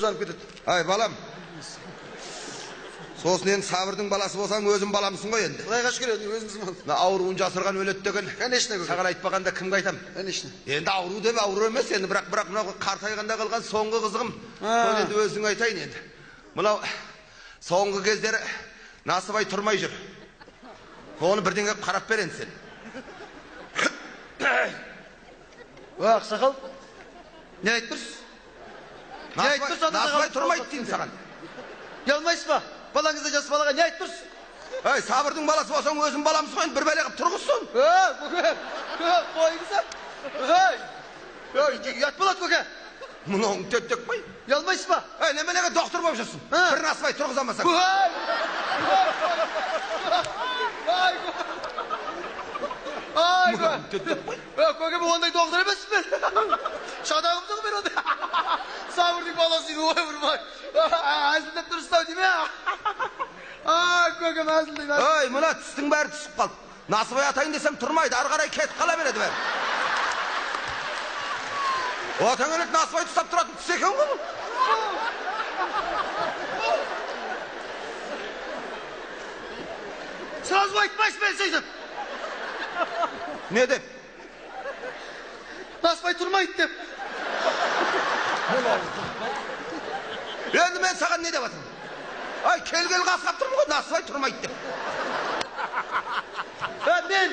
жанып кетеді. Ай, балам. Сосын енді Сабырдың баласы болсаң, өзің баламсың ғой енді. Құдайға шүкір, өзіміздің мал. Ауруын жасырған өледі деген. Конечно, көке. Саған айтпағанда кімге айтам? Конечно. Енді ауру деп ауру емес енді, бірақ мынау қартайғанда қалған соңғы қызығым. Соны енді өзің айтайын енді. Мынау соңғы кездері Насыбай тұрмай жүр. Оны бірден келіп қарап бер енді сен. Ақсақал, не айтып тұрсыз? Не айтып тұрсыз? Насыбай тұрмайды деймін саған. Ұялмайсыз ба? Балаңызда жас балаға не айтып тұрсыз? Ай, Сабырдың баласы болсаң, өзің баламсың ғой, бір бәле қылып тұрғызсын. Қойыңыз. Ұят болады, көке. Мұның төттек қой. Ұялмайсыз ба? Ай, неменеге доктор болып жүрсің? Bir Насыбай тұрғызамасаң. Көке, бұл ондай доктор емеспін мен. Шадағымдың мен ондай. Сабырдың баласы дейді, ой бұрмай. Әзілдеп тұрыстау дейме. Көкем әзілдейді. Ой, мұна түстің бәрі түсіп қалды. Насыбай атайын десем тұрмайды, ары қарай кетіп қала береді бәрі. Отаңынет Насыбай тұстап тұратын түс екен ғой. Сразу айтпайсыз мен сөйтіп. Не деп? Насыбай тұрмайды деп. Енді мен саған не деп атырмын? Ай, келгел қасқап тұрмын ғой, Насыбай тұрмайды деп. Мен...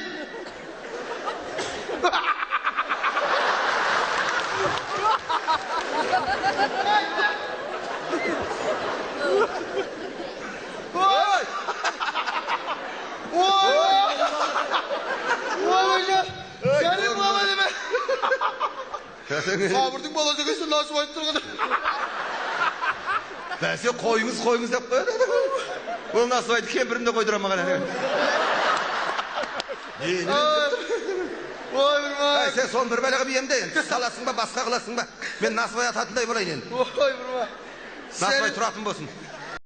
Ой! Сәлем бала деме. Сабырдың баласы екенсің, Насыбай тұрғаны. Бәсе қойыңыз деп қояды. Ол Насыбайды кемпірімде қойдыра маған. Ой, бұрмай. Сен соны бір бәлеға биемде енді. Саласың ба, басқа қыласың ба? Мен Насыбай ататындай болайын енді. Ой, бұрмай. Насыбай тұратын болсын.